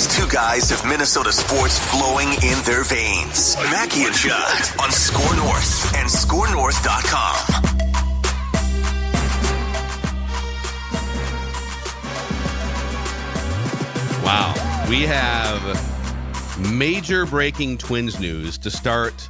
These two guys have Minnesota sports flowing in their veins. Mackie and Judd on Score North and ScoreNorth.com. Wow. We have major breaking Twins news to start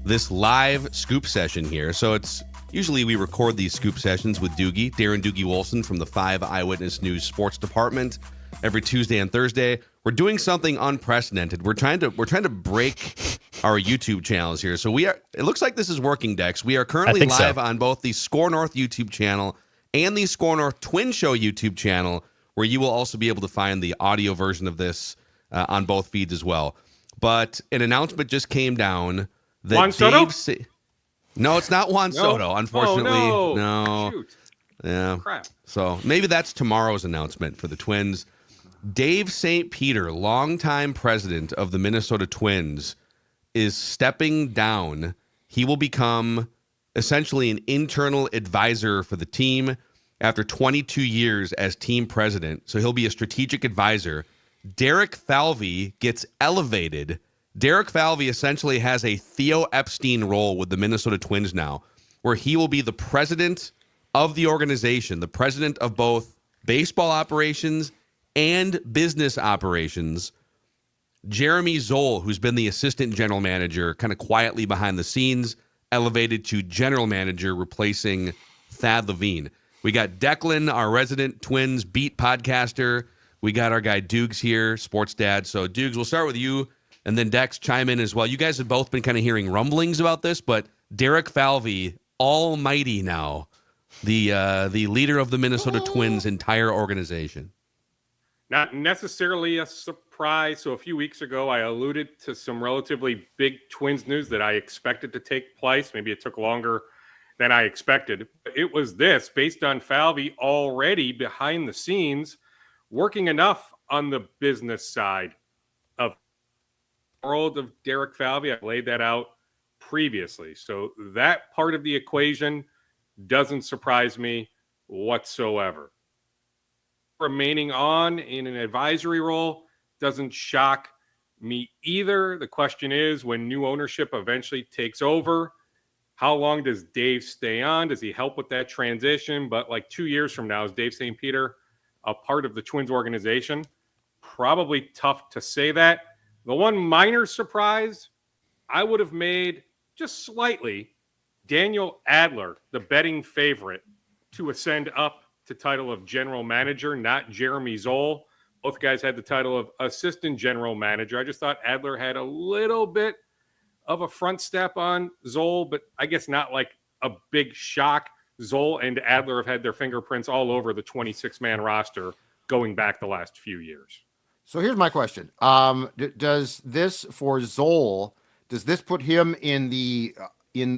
this live scoop session here. So it's usually we record these scoop sessions with Darren Doogie Wolfson from the 5 Eyewitness News Sports Department every Tuesday and Thursday. We're doing something unprecedented. We're trying to break our YouTube channels here. So it looks like this is working, Dex. We are currently live on both the Score North YouTube channel and the Score North Twin Show YouTube channel, where you will also be able to find the audio version of this on both feeds as well. But an announcement just came down that Juan Soto? No, it's not Juan Soto, unfortunately. Oh, no. Shoot. Yeah. Crap. So maybe that's tomorrow's announcement for the Twins. Dave St. Peter, longtime president of the Minnesota Twins, is stepping down. He will become essentially an internal advisor for the team after 22 years as team president. So he'll be a strategic advisor. Derek Falvey gets elevated. Derek Falvey essentially has a Theo Epstein role with the Minnesota Twins now, where he will be the president of the organization, the president of both baseball operations and business operations. Jeremy Zoll, who's been the assistant general manager, kind of quietly behind the scenes, elevated to general manager, replacing Thad Levine. We got Declan, our resident Twins beat podcaster. We got our guy Dukes here, sports dad. So Dukes, we'll start with you, and then Dex chime in as well. You guys have both been kind of hearing rumblings about this, but Derek Falvey, almighty now, the leader of the Minnesota Twins' entire organization. Not necessarily a surprise. So a few weeks ago, I alluded to some relatively big Twins news that I expected to take place. Maybe it took longer than I expected. It was this, based on Falvey already behind the scenes, working enough on the business side of the world of Derek Falvey. I laid that out previously. So that part of the equation doesn't surprise me whatsoever. Remaining on in an advisory role doesn't shock me either. The question is, when new ownership eventually takes over, how long does Dave stay on? Does he help with that transition? But like 2 years from now, is Dave St. Peter a part of the Twins organization? Probably tough to say that. The one minor surprise I would have made just slightly, Daniel Adler, the betting favorite to ascend up to title of general manager, not Jeremy Zoll. Both guys had the title of assistant general manager. I just thought Adler had a little bit of a front step on Zoll, but I guess not like a big shock. Zoll and Adler have had their fingerprints all over the 26-man roster going back the last few years. So here's my question. Does this, for Zoll, does this put him in the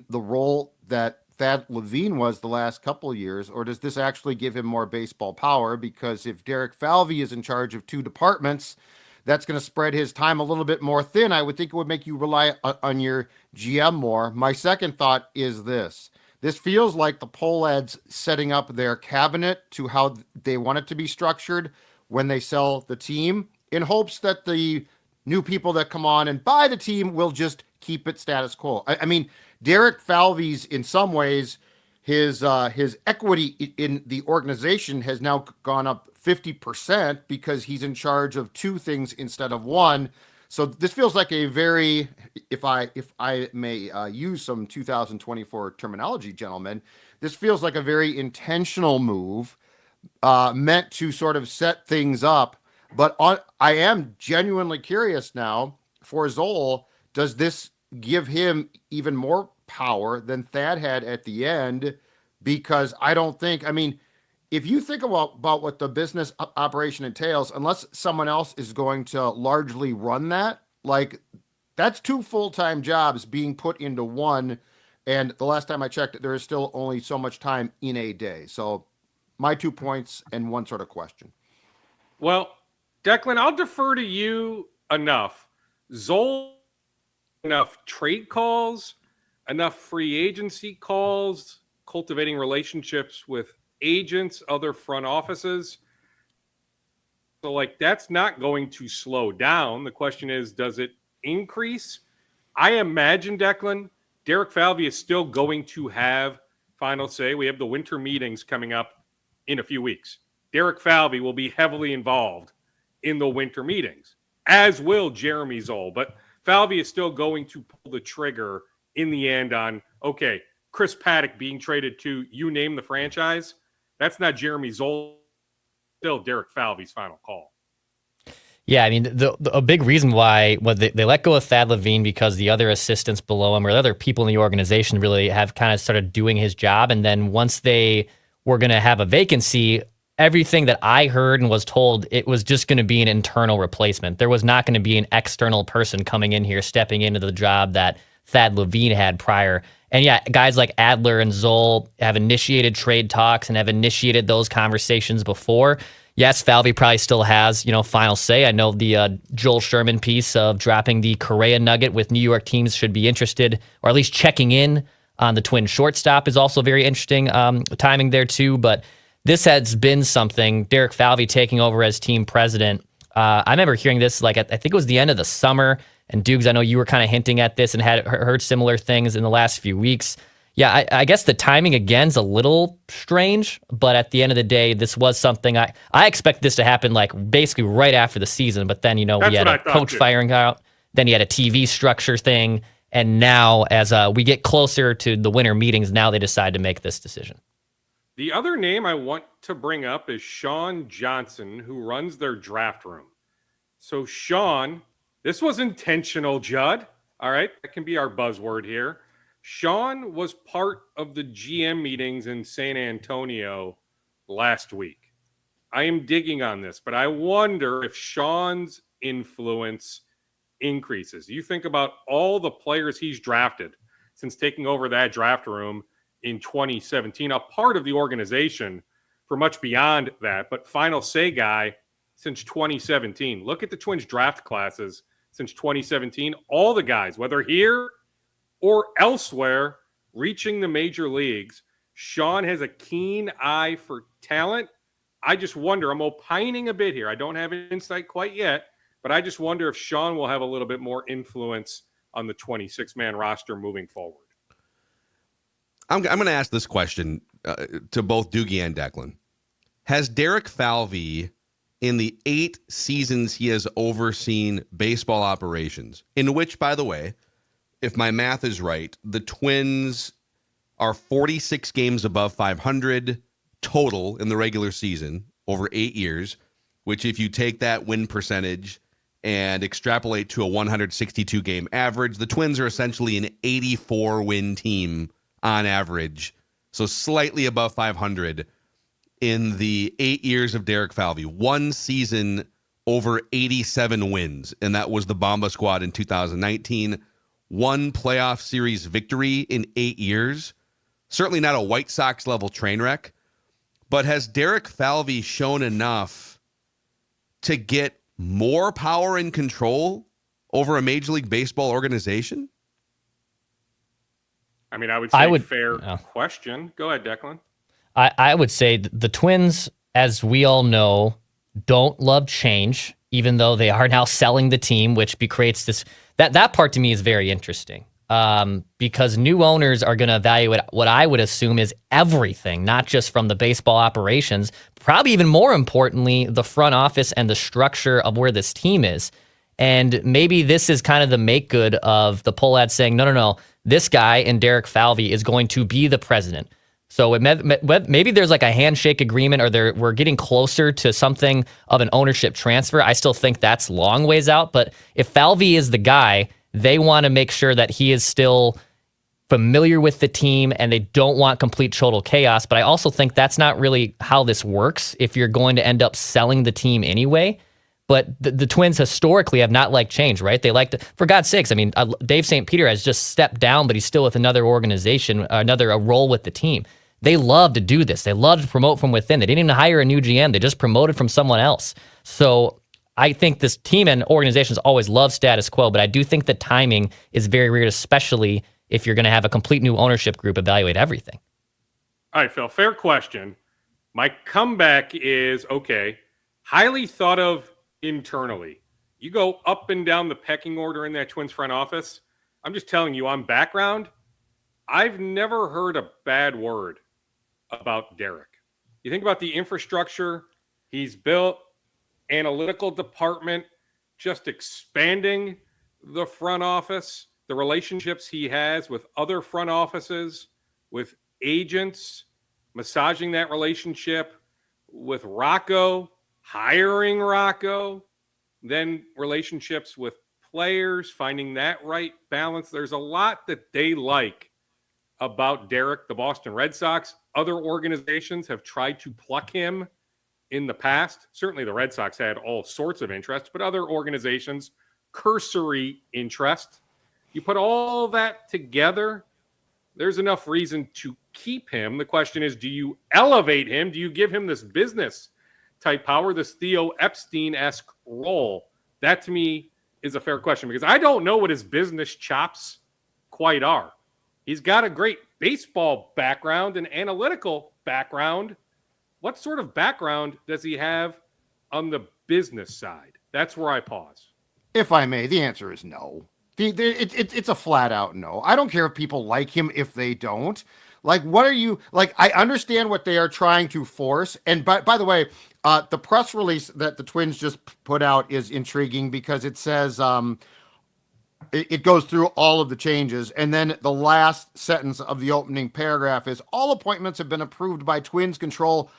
role that Thad Levine was the last couple of years, or does this actually give him more baseball power? Because if Derek Falvey is in charge of two departments, that's going to spread his time a little bit more thin. I would think it would make you rely on your GM more. My second thought is this. This feels like the Pohlads setting up their cabinet to how they want it to be structured when they sell the team, in hopes that the new people that come on and buy the team will just keep it status quo. I mean, Derek Falvey's, in some ways, his equity in the organization has now gone up 50% because he's in charge of two things instead of one. So this feels like a very, if I may use some 2024 terminology, gentlemen, this feels like a very intentional move meant to sort of set things up. But I am genuinely curious now for Zoll, does this give him even more power than Thad had at the end? Because I don't think, I mean, if you think about what the business operation entails, unless someone else is going to largely run that, like, that's two full-time jobs being put into one. And the last time I checked, there is still only so much time in a day. So my 2 points and one sort of question. Well, Declan, I'll defer to you enough. Zoll, enough trade calls, enough free agency calls, cultivating relationships with agents, other front offices. So, like, that's not going to slow down. The question is, does it increase? I imagine, Declan, Derek Falvey is still going to have final say. We have the winter meetings coming up in a few weeks. Derek Falvey will be heavily involved in the winter meetings, as will Jeremy Zoll. But Falvey is still going to pull the trigger in the end on, okay, Chris Paddock being traded to you name the franchise. That's not Jeremy Zoll. Still Derek Falvey's final call. Yeah, I mean, a big reason why they let go of Thad Levine because the other assistants below him or the other people in the organization really have kind of started doing his job. And then once they were going to have a vacancy, everything that I heard and was told, it was just going to be an internal replacement. There was not going to be an external person coming in here, stepping into the job that Thad Levine had prior. And yeah, guys like Adler and Zoll have initiated trade talks and have initiated those conversations before. Yes, Falvey probably still has, final say. I know the Joel Sherman piece of dropping the Correa nugget with New York teams should be interested, or at least checking in on the Twins shortstop is also very interesting timing there too. But this has been something, Derek Falvey taking over as team president. I remember hearing this, I think it was the end of the summer. And Dukes, I know you were kind of hinting at this and had heard similar things in the last few weeks. Yeah, I guess the timing again is a little strange, but at the end of the day, this was something I expect this to happen basically right after the season. But then, we had a coach firing out, then you had a TV structure thing, and now as we get closer to the winter meetings, now they decide to make this decision. The other name I want to bring up is Sean Johnson, who runs their draft room. So Sean, this was intentional, Judd. All right, that can be our buzzword here. Sean was part of the GM meetings in San Antonio last week. I am digging on this, but I wonder if Sean's influence increases. You think about all the players he's drafted since taking over that draft room in 2017, a part of the organization for much beyond that, but final say guy since 2017. Look at the Twins draft classes since 2017. All the guys, whether here or elsewhere, reaching the major leagues. Sean has a keen eye for talent. I just wonder, I'm opining a bit here. I don't have an insight quite yet, but I just wonder if Sean will have a little bit more influence on the 26-man roster moving forward. I'm going to ask this question to both Doogie and Declan. Has Derek Falvey, in the 8 seasons he has overseen baseball operations, in which, by the way, if my math is right, the Twins are 46 games above 500 total in the regular season over 8 years, which if you take that win percentage and extrapolate to a 162-game average, the Twins are essentially an 84-win team on average, so slightly above 500 in the 8 years of Derek Falvey. One season over 87 wins, and that was the Bomba squad in 2019. One playoff series victory in 8 years. Certainly not a White Sox level train wreck, but has Derek Falvey shown enough to get more power and control over a Major League Baseball organization? I mean, I would say fair question. Go ahead, Declan. I would say the Twins, as we all know, don't love change, even though they are now selling the team, which creates this. That part to me is very interesting because new owners are going to evaluate what I would assume is everything, not just from the baseball operations, probably even more importantly, the front office and the structure of where this team is. And maybe this is kind of the make good of the poll ad saying, no, this guy and Derek Falvey is going to be the president. So maybe there's like a handshake agreement or we're getting closer to something of an ownership transfer. I still think that's long ways out. But if Falvey is the guy, they want to make sure that he is still familiar with the team and they don't want complete total chaos. But I also think that's not really how this works if you're going to end up selling the team anyway. But the Twins historically have not liked change, right? They like to, for God's sakes, I mean, Dave St. Peter has just stepped down, but he's still with another organization, a role with the team. They love to do this. They love to promote from within. They didn't even hire a new GM. They just promoted from someone else. So I think this team and organizations always love status quo, but I do think the timing is very weird, especially if you're going to have a complete new ownership group evaluate everything. All right, Phil, fair question. My comeback is, okay, highly thought of internally. You go up and down the pecking order in that Twins front office. I'm just telling you, on background, I've never heard a bad word about Derek. You think about the infrastructure he's built, analytical department, just expanding the front office, the relationships he has with other front offices, with agents, massaging that relationship with Rocco, hiring Rocco, then relationships with players, finding that right balance. There's a lot that they like about Derek. The Boston Red Sox, other organizations have tried to pluck him in the past. Certainly the Red Sox had all sorts of interest, but other organizations, cursory interest. You put all that together, there's enough reason to keep him. The question is, do you elevate him? Do you give him this business type power, this Theo Epstein-esque role? That to me is a fair question, because I don't know what his business chops quite are. He's got a great baseball background and analytical background. What sort of background does he have on the business side? That's where I pause. If I may, the answer is no. It's a flat out no. I don't care if people like him if they don't. Like, what are you like? I understand what they are trying to force. And by the way, the press release that the Twins just put out is intriguing because it says it goes through all of the changes. And then the last sentence of the opening paragraph is all appointments have been approved by Twins control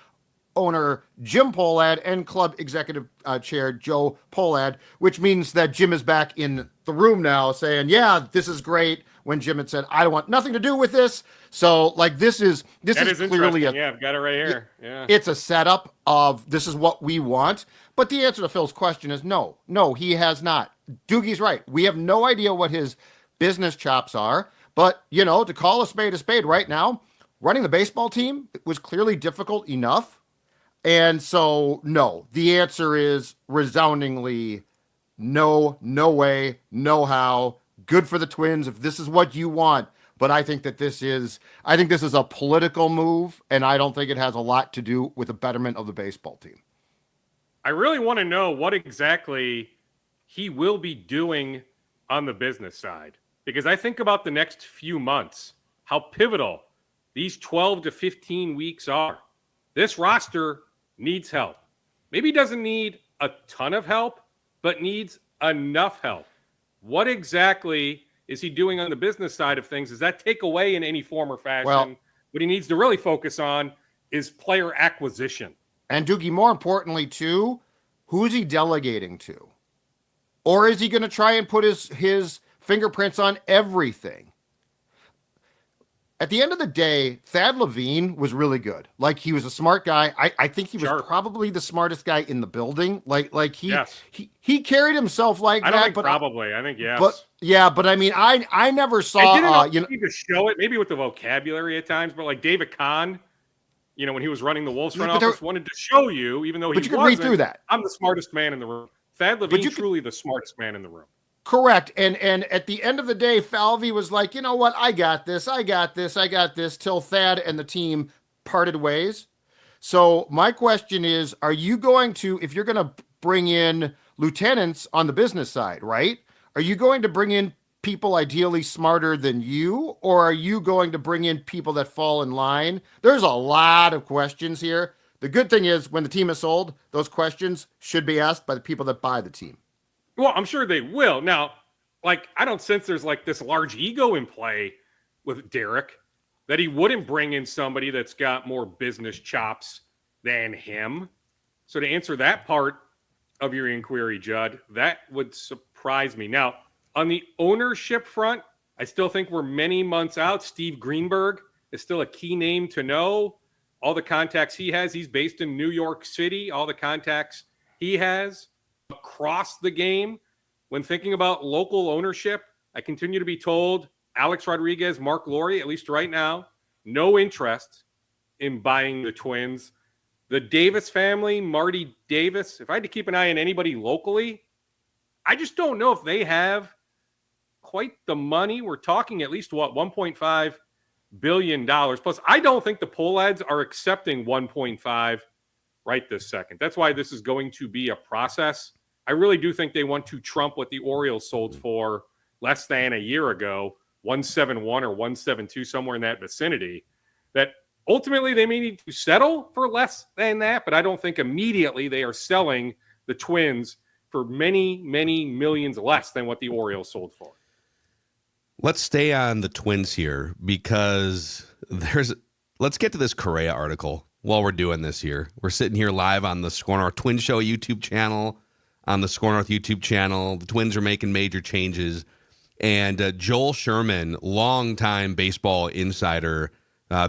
owner Jim Pohlad and club executive chair Joe Pohlad, which means that Jim is back in the room now saying, yeah, this is great, when Jim had said, I don't want nothing to do with this. So like this is clearly yeah, I've got it right here. Yeah. It's a setup of this is what we want. But the answer to Phil's question is no, he has not. Doogie's right. We have no idea what his business chops are, but to call a spade right now, running the baseball team was clearly difficult enough. And so, no, the answer is resoundingly no way, no how. Good for the Twins if this is what you want. But I think this is a political move, and I don't think it has a lot to do with the betterment of the baseball team. I really want to know what exactly he will be doing on the business side, because I think about the next few months, how pivotal these 12 to 15 weeks are. This roster needs help. Maybe doesn't need a ton of help, but needs enough help. What exactly is he doing on the business side of things? Does that take away in any form or fashion? Well, what he needs to really focus on is player acquisition. And Doogie, more importantly, too, who is he delegating to? Or is he going to try and put his fingerprints on everything? At the end of the day, Thad Levine was really good. Like, he was a smart guy. I think he was probably the smartest guy in the building. He carried himself like that. I don't think probably. I think yes. But I mean, I never saw. I didn't need to show it, maybe with the vocabulary at times, but like David Kahn, when he was running the Wolves front office, wanted to show you, even though he wasn't. Read through that. I'm the smartest man in the room. Thad Levine, truly the smartest man in the room. Correct. And at the end of the day, Falvey was like, you know what? I got this, till Thad and the team parted ways. So my question is, are you going to, if you're going to bring in lieutenants on the business side, right? Are you going to bring in people ideally smarter than you, or are you going to bring in people that fall in line? There's a lot of questions here. The good thing is when the team is sold, those questions should be asked by the people that buy the team. Well, I'm sure they will. Now, I don't sense there's this large ego in play with Derek that he wouldn't bring in somebody that's got more business chops than him. So to answer that part of your inquiry, Judd, that would surprise me. Now, on the ownership front, I still think we're many months out. Steve Greenberg is still a key name to know. All the contacts he has, he's based in New York City. All the contacts he has across the game. When thinking about local ownership, I continue to be told Alex Rodriguez, Mark Laurie, at least right now, no interest in buying the Twins. The Davis family, Marty Davis, if I had to keep an eye on anybody locally, I just don't know if they have quite the money. We're talking at least, $1.5 billion. Plus, I don't think the Pohlads are accepting $1.5 right this second. That's why this is going to be a process. I really do think they want to trump what the Orioles sold for less than a year ago, 171 or 172, somewhere in that vicinity. That ultimately they may need to settle for less than that, but I don't think immediately they are selling the Twins for many, many millions less than what the Orioles sold for. Let's stay on the Twins here because let's get to this Correa article while we're doing this here. We're sitting here live on the Score North Twin Show YouTube channel, on the Score North YouTube channel. The Twins are making major changes. And Joel Sherman, longtime baseball insider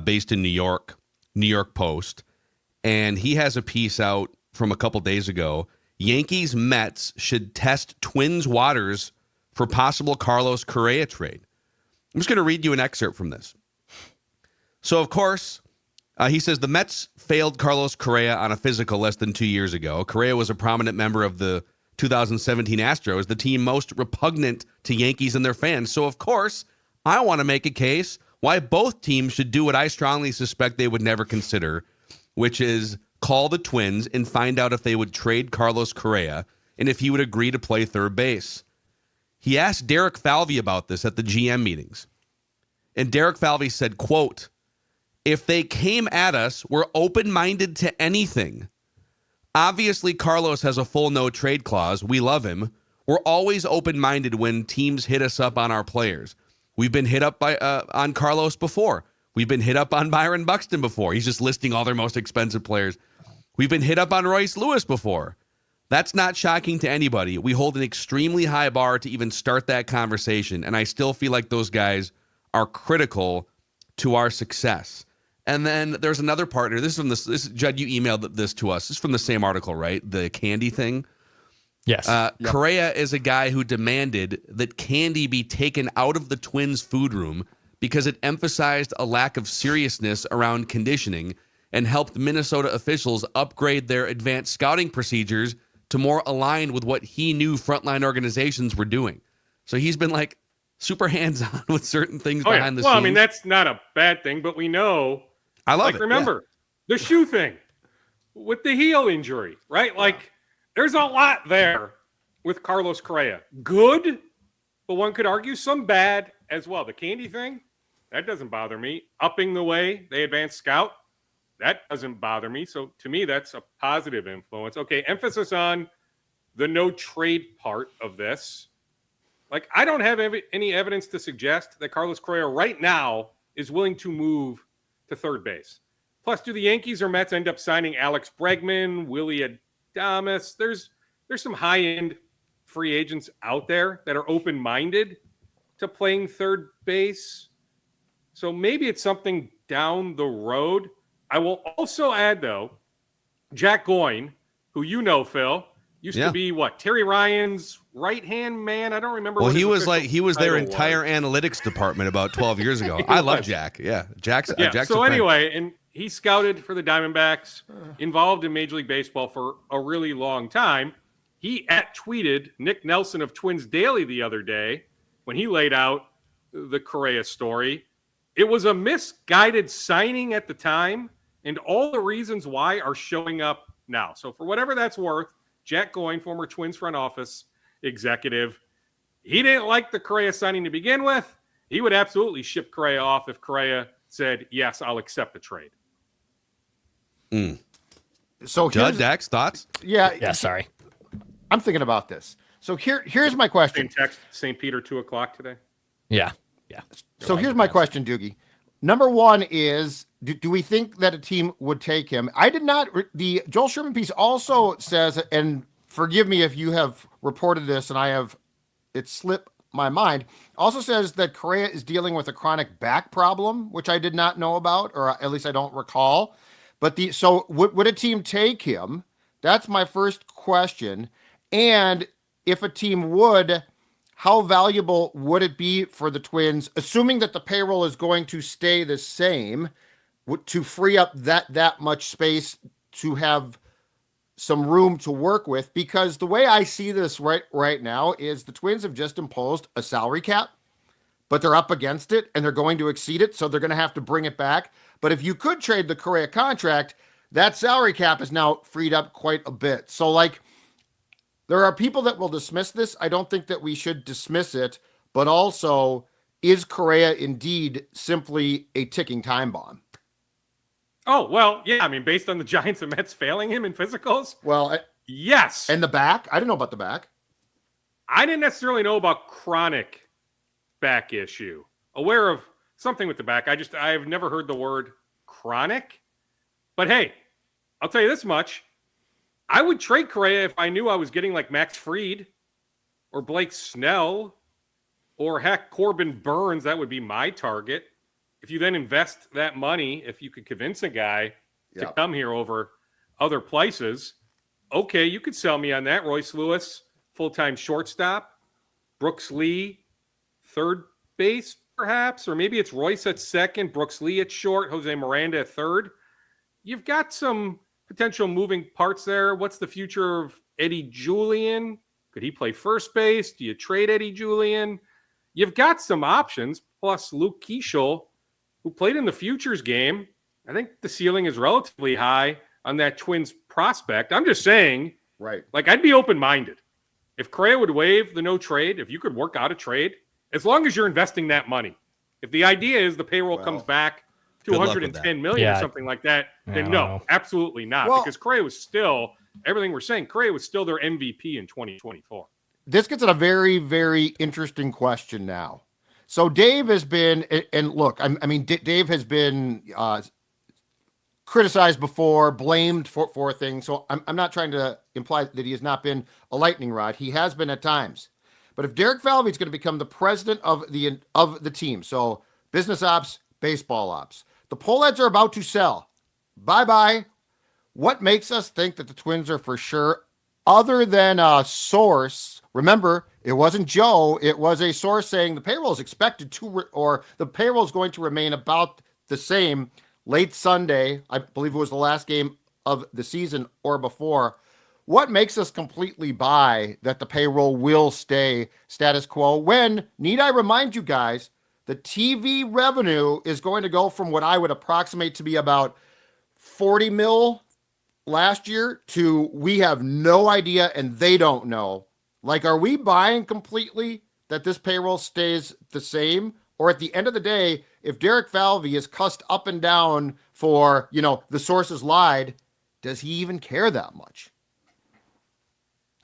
based in New York Post, and he has a piece out from a couple days ago. Yankees Mets should test Twins waters for possible Carlos Correa trade. I'm just going to read you an excerpt from this. So, of course, he says the Mets failed Carlos Correa on a physical less than 2 years ago. Correa was a prominent member of the 2017 Astros, the team most repugnant to Yankees and their fans. So, of course, I want to make a case why both teams should do what I strongly suspect they would never consider, which is call the Twins and find out if they would trade Carlos Correa and if he would agree to play third base. He asked Derek Falvey about this at the GM meetings. And Derek Falvey said, quote, "If they came at us, we're open-minded to anything. Obviously, Carlos has a full no-trade clause. We love him. We're always open-minded when teams hit us up on our players. We've been hit up on Carlos before. We've been hit up on Byron Buxton before." He's just listing all their most expensive players. "We've been hit up on Royce Lewis before. That's not shocking to anybody. We hold an extremely high bar to even start that conversation, and I still feel like those guys are critical to our success." And then there's another partner. This is from this Judd, you emailed this to us. This is from the same article, right? The candy thing. Yes. Yep. Correa is a guy who demanded that candy be taken out of the Twins' food room because it emphasized a lack of seriousness around conditioning and helped Minnesota officials upgrade their advanced scouting procedures to more align with what he knew frontline organizations were doing. So he's been like super hands-on with certain things behind the scenes. Well, I mean, that's not a bad thing, but we know. I love like, it. remember, the shoe thing with the heel injury, right? Like, there's a lot there with Carlos Correa. Good, but one could argue some bad as well. The candy thing, that doesn't bother me. Upping the way they advance scout, that doesn't bother me. So to me, that's a positive influence. Okay, emphasis on the no trade part of this. Like, I don't have any evidence to suggest that Carlos Correa right now is willing to move to third base. Plus, do the Yankees or Mets end up signing Alex Bregman, Willie Adames? There's some high-end free agents out there that are open-minded to playing third base. So maybe it's something down the road. I will also add, though, Jack Goyne, who you know, Phil, used to be Terry Ryan's right-hand man. I don't remember. Well, what he his was their title entire was. analytics department about 12 years ago. I love Jack. Yeah, Jack's. Jack's so a friend. anyway, and he scouted for the Diamondbacks, involved in Major League Baseball for a really long time. He tweeted Nick Nelson of Twins Daily the other day when he laid out the Correa story. It was a misguided signing at the time, and all the reasons why are showing up now. So for whatever that's worth, Jack Goyne, former Twins front office executive, he didn't like the Correa signing to begin with. He would absolutely ship Correa off if Correa said, "Yes, I'll accept the trade." So Judd, Dax, thoughts? Yeah, Sorry. I'm thinking about this. So here's my question. Same text, St. Peter, 2:00 today. Yeah. So here's my question, Doogie. Number one is, do we think that a team would take him? I did not. The Joel Sherman piece also says, and forgive me if you have reported this and it slipped my mind, also says that Correa is dealing with a chronic back problem, which I did not know about, or at least I don't recall. But so would a team take him? That's my first question. And if a team would, how valuable would it be for the Twins, assuming that the payroll is going to stay the same, to free up that much space to have some room to work with? Because the way I see this right now is the Twins have just imposed a salary cap, but they're up against it and they're going to exceed it, so they're going to have to bring it back. But if you could trade the Correa contract, that salary cap is now freed up quite a bit. So, like, there are people that will dismiss this. I don't think that we should dismiss it, but also, is Correa indeed simply a ticking time bomb? Oh, well, yeah. I mean, based on the Giants and Mets failing him in physicals, Well, yes. and the back? I didn't know about the back. I didn't necessarily know about chronic back issue. Aware of something with the back. I've never heard the word chronic. But hey, I'll tell you this much. I would trade Correa if I knew I was getting like Max Fried or Blake Snell or heck, Corbin Burns. That would be my target. If you then invest that money, if you could convince a guy to come here over other places, okay, you could sell me on that. Royce Lewis, full-time shortstop. Brooks Lee, third base, perhaps. Or maybe it's Royce at second, Brooks Lee at short, Jose Miranda at third. You've got some potential moving parts there. What's the future of Eddie Julian? Could he play first base? Do you trade Eddie Julian? You've got some options, plus Luke Keeschel, who played in the futures game. I think the ceiling is relatively high on that Twins prospect. I'm just saying, Right. like, I'd be open-minded. If Correa would waive the no trade, if you could work out a trade, as long as you're investing that money. If the idea is the payroll comes back to good luck with 110 million or something like that, then no, absolutely not. Well, because Correa was still, everything we're saying, Correa was still their MVP in 2024. This gets at a very, very interesting question now. So Dave has been, and look, I mean, Dave has been criticized before, blamed for things. So I'm not trying to imply that he has not been a lightning rod. He has been at times. But if Derek Falvey is going to become the president of the team, so business ops, baseball ops, the poll ads are about to sell. Bye-bye. What makes us think that the Twins are for sure, other than a source? Remember, it wasn't Joe. It was a source saying the payroll is expected to, or the payroll is going to remain about the same late Sunday. I believe it was the last game of the season or before. What makes us completely buy that the payroll will stay status quo when, need I remind you guys, the TV revenue is going to go from what I would approximate to be about 40 mil last year to we have no idea and they don't know. Like, are we buying completely that this payroll stays the same? Or at the end of the day, if Derek Falvey is cussed up and down for, the sources lied, does he even care that much?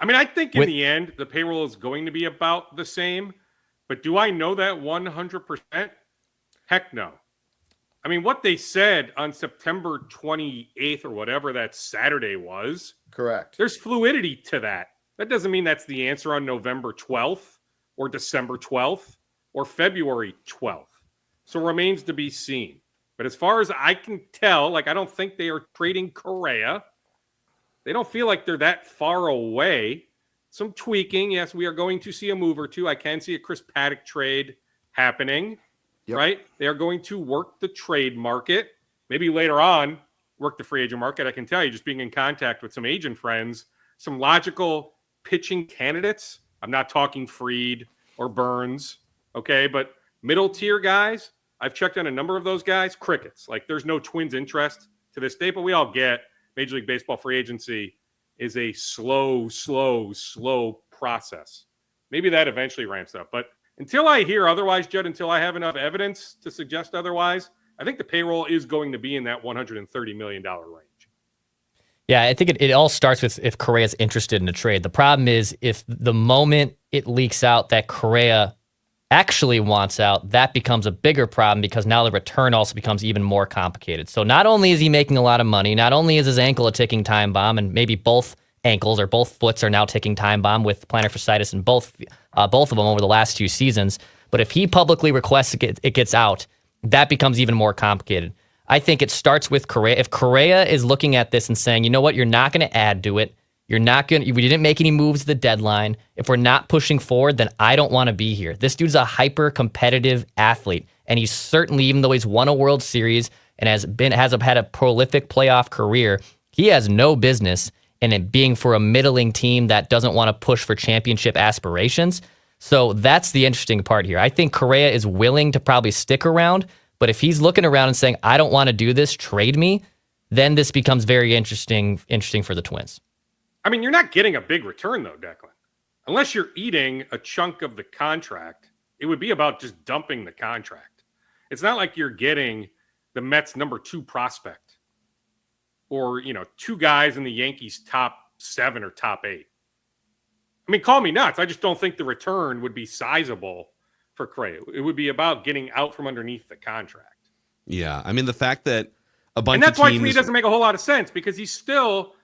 I mean, I think in the end, the payroll is going to be about the same. But do I know that 100%? Heck no. I mean, what they said on September 28th or whatever that Saturday was. Correct. There's fluidity to that. That doesn't mean that's the answer on November 12th or December 12th or February 12th. So remains to be seen. But as far as I can tell, I don't think they are trading Correa. They don't feel like they're that far away. Some tweaking. Yes, we are going to see a move or two. I can see a Chris Paddock trade happening, right? They are going to work the trade market. Maybe later on, work the free agent market. I can tell you, just being in contact with some agent friends, some logical pitching candidates. I'm not talking Fried or Burns, okay? But middle tier guys, I've checked on a number of those guys, crickets. There's no Twins interest to this day, but we all get Major League Baseball free agency is a slow process. Maybe that eventually ramps up. But until I hear otherwise, Judd, until I have enough evidence to suggest otherwise, I think the payroll is going to be in that $130 million range. Yeah, I think it all starts with if Correa's interested in a trade. The problem is if the moment it leaks out that Correa actually wants out, that becomes a bigger problem because now the return also becomes even more complicated. So not only is he making a lot of money, not only is his ankle a ticking time bomb, and maybe both ankles or both foots are now ticking time bomb with plantar fasciitis in both of them over the last 2 seasons, but if he publicly requests it gets out, that becomes even more complicated. I think it starts with Correa. If Correa is looking at this and saying, you know what, you're not going to add to it, we didn't make any moves at the deadline. If we're not pushing forward, then I don't want to be here. This dude's a hyper-competitive athlete, and he's certainly, even though he's won a World Series and has had a prolific playoff career, he has no business in it being for a middling team that doesn't want to push for championship aspirations. So that's the interesting part here. I think Correa is willing to probably stick around, but if he's looking around and saying, I don't want to do this, trade me, then this becomes very interesting for the Twins. I mean, you're not getting a big return, though, Declan. Unless you're eating a chunk of the contract, it would be about just dumping the contract. It's not like you're getting the Mets' number 2 prospect or, two guys in the Yankees' top 7 or top 8. I mean, call me nuts. I just don't think the return would be sizable for Correa. It would be about getting out from underneath the contract. Yeah. I mean, the fact that a bunch and that's of teams... why to me it doesn't make a whole lot of sense because he still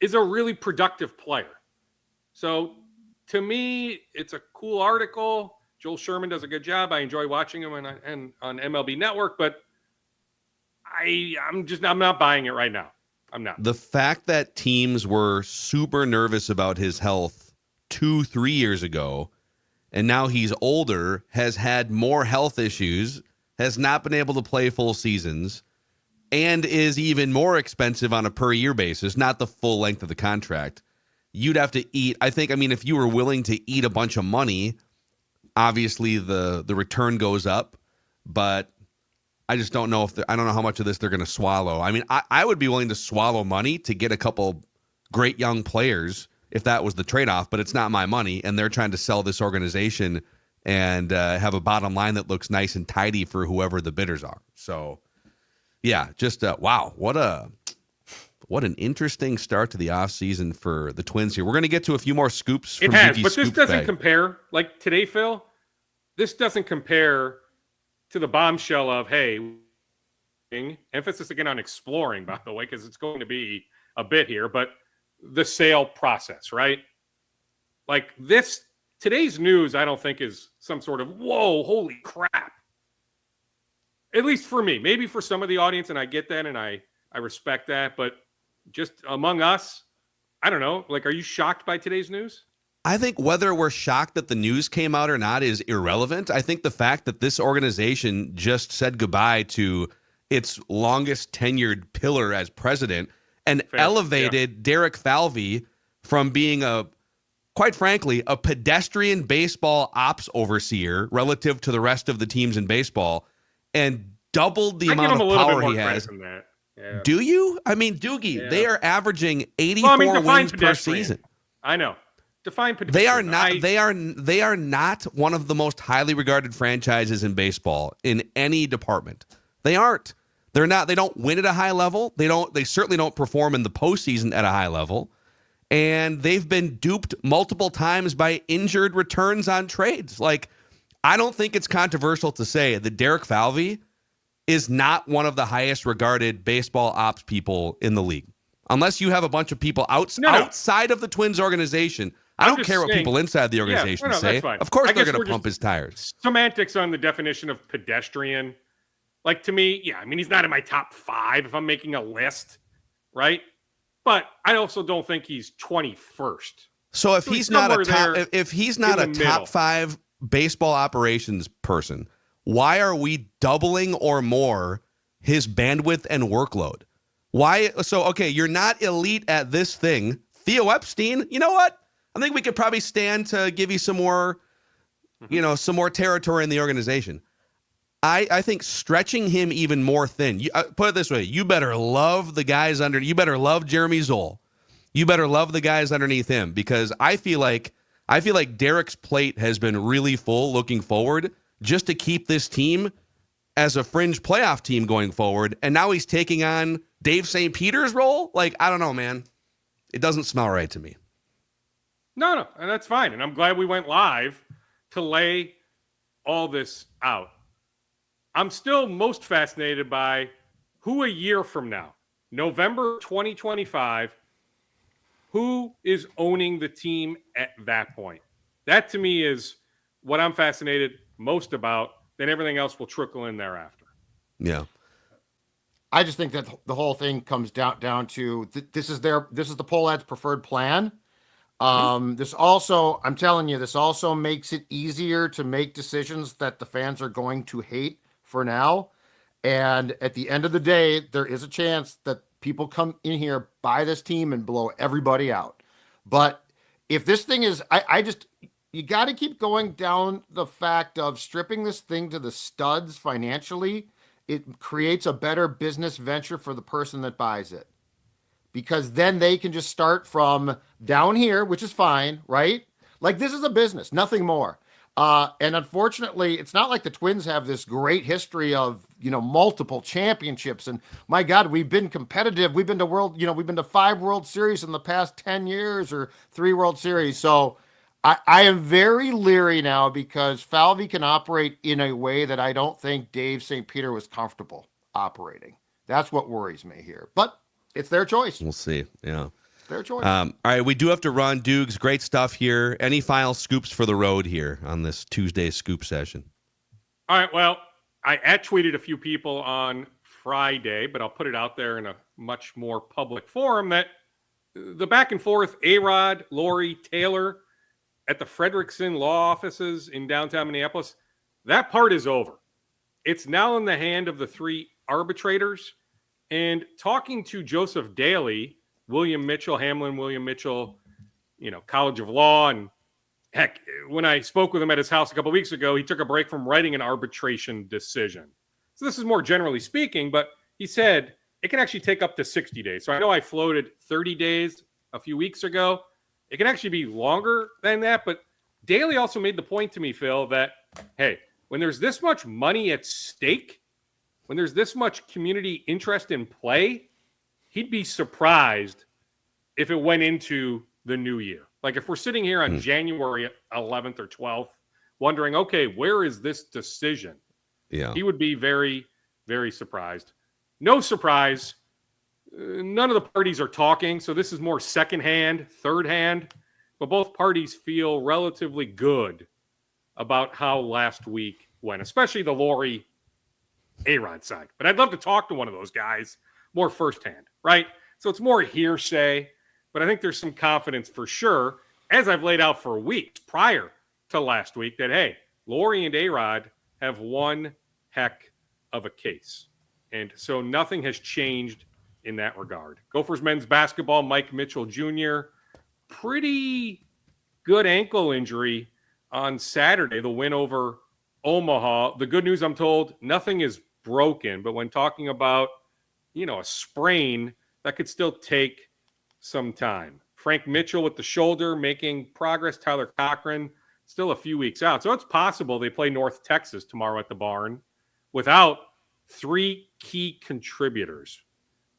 is a really productive player. So to me, it's a cool article. Joel Sherman does a good job. I enjoy watching him on MLB Network, but I'm not buying it right now. I'm not. The fact that teams were super nervous about his health 2-3 years ago, and now he's older, has had more health issues, has not been able to play full seasons, and is even more expensive on a per year basis, not the full length of the contract. You'd have to eat. If you were willing to eat a bunch of money, obviously the return goes up, but I just don't know I don't know how much of this they're going to swallow. I mean, I would be willing to swallow money to get a couple great young players if that was the trade-off, but it's not my money, and they're trying to sell this organization and have a bottom line that looks nice and tidy for whoever the bidders are. So, yeah, just wow, what an interesting start to the offseason for the Twins here. We're going to get to a few more scoops from It has, Yuki's but this Scoop doesn't Bag. compare. Like today, Phil, this doesn't compare to the bombshell of, hey, emphasis again on exploring, by the way, because it's going to be a bit here, but the sale process, right? Like today's news, I don't think is some sort of, whoa, holy crap. At least for me, maybe for some of the audience, and I get that, and I respect that, but just among us, I don't know. Like, are you shocked by today's news? I think whether we're shocked that the news came out or not is irrelevant. I think the fact that this organization just said goodbye to its longest tenured pillar as president and elevated Derek Falvey from being quite frankly, a pedestrian baseball ops overseer relative to the rest of the teams in baseball and doubled the amount of power he has. Yeah. Do you? I mean, Doogie, they are averaging 84 wins per season. I know. Define pedestrian. They are not one of the most highly regarded franchises in baseball in any department. They aren't. They're not. They don't win at a high level. They certainly don't perform in the postseason at a high level. And they've been duped multiple times by injured returns on trades. Like, I don't think it's controversial to say that Derek Falvey is not one of the highest regarded baseball ops people in the league. Unless you have a bunch of people outside of the Twins organization. I don't care what people inside the organization say. Of course they're going to pump his tires. Semantics on the definition of pedestrian. Like, to me, he's not in my top 5 if I'm making a list, right? But I also don't think he's 21st. So if he's not a top 5 baseball operations person, why are we doubling or more his bandwidth and workload? Why? So, okay, you're not elite at this thing. Theo Epstein, you know what? I think we could probably stand to give you some more, some more territory in the organization. I think stretching him even more thin. Put it this way: you better love the guys under. You better love Jeremy Zoll. You better love the guys underneath him, because I feel like Derek's plate has been really full looking forward, just to keep this team as a fringe playoff team going forward. And now he's taking on Dave St. Peter's role. Like, I don't know, man. It doesn't smell right to me. No, and that's fine. And I'm glad we went live to lay all this out. I'm still most fascinated by who a year from now, November 2025, who is owning the team at that point. That, to me, is what I'm fascinated most about. Then everything else will trickle in thereafter. Yeah. I just think that the whole thing comes down to this is the Polad's preferred plan. This also, I'm telling you, this also makes it easier to make decisions that the fans are going to hate for now. And at the end of the day, there is a chance that people come in here, buy this team, and blow everybody out. But if this thing is, you got to keep going down the fact of stripping this thing to the studs financially it creates a better business venture for the person that buys it. Because then they can just start from down here, which is fine, right? Like this is a business, nothing more. And unfortunately, it's not like the Twins have this great history of, multiple championships. And my God, we've been competitive. We've been to we've been to 5 World Series in the past 10 years or 3 World Series. So I am very leery now because Falvey can operate in a way that I don't think Dave St. Peter was comfortable operating. That's what worries me here. But it's their choice. We'll see. Yeah. Their choice. All right, we do have to run. Dukes, great stuff here. Any final scoops for the road here on this Tuesday scoop session? All right, well, I tweeted a few people on Friday, but I'll put it out there in a much more public forum that the back and forth, A-Rod, Lori, Taylor at the Frederickson law offices in downtown Minneapolis, that part is over. It's now in the hand of the 3 arbitrators. And talking to Joseph Daly, William Mitchell, William Mitchell, College of Law. And heck, when I spoke with him at his house a couple of weeks ago, he took a break from writing an arbitration decision. So this is more generally speaking, but he said it can actually take up to 60 days. So I know I floated 30 days a few weeks ago. It can actually be longer than that. But Daly also made the point to me, Phil, that, hey, when there's this much money at stake, when there's this much community interest in play, he'd be surprised if it went into the new year. Like if we're sitting here on January 11th or 12th, wondering, okay, where is this decision? Yeah. He would be very, very surprised. No surprise. None of the parties are talking. So this is more second hand, third hand, but both parties feel relatively good about how last week went, especially the Lori A-Rod side. But I'd love to talk to one of those guys more firsthand, right? So it's more hearsay, but I think there's some confidence for sure, as I've laid out for weeks prior to last week, that, hey, Lori and A-Rod have one heck of a case. And so nothing has changed in that regard. Gophers men's basketball, Mike Mitchell Jr., pretty good ankle injury on Saturday, the win over Omaha. The good news, I'm told, nothing is broken, but when talking about a sprain, that could still take some time. Frank Mitchell with the shoulder making progress. Tyler Cochran still a few weeks out. So it's possible they play North Texas tomorrow at the Barn without 3 key contributors.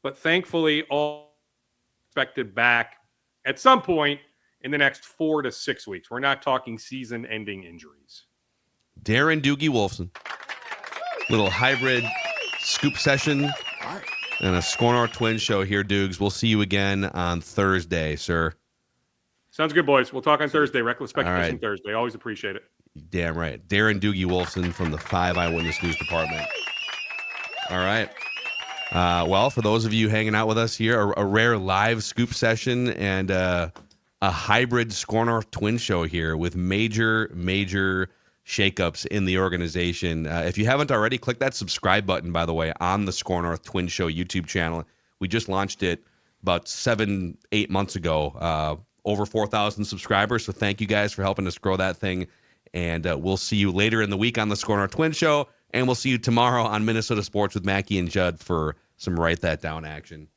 But thankfully, all expected back at some point in the next 4 to 6 weeks. We're not talking season-ending injuries. Darren Doogie Wolfson. Little hybrid scoop session and a Score North Twins show here, Dukes. We'll see you again on Thursday, sir. Sounds good, boys. We'll talk on Thursday. Reckless Speculation Thursday. Always appreciate it. Damn right. Darren Doogie Wolfson from the 5 Eyewitness News Department. All right. Well, for those of you hanging out with us here, a rare live scoop session and a hybrid Score North Twin show here with major shakeups in the organization. If you haven't already, click that subscribe button, by the way, on the Score North Twin Show YouTube channel. We just launched it about 7-8 months ago. Over 4,000 subscribers, so thank you guys for helping us grow that thing. And we'll see you later in the week on the Score North Twin Show, and we'll see you tomorrow on Minnesota Sports with Mackie and Judd for some Write That Down action.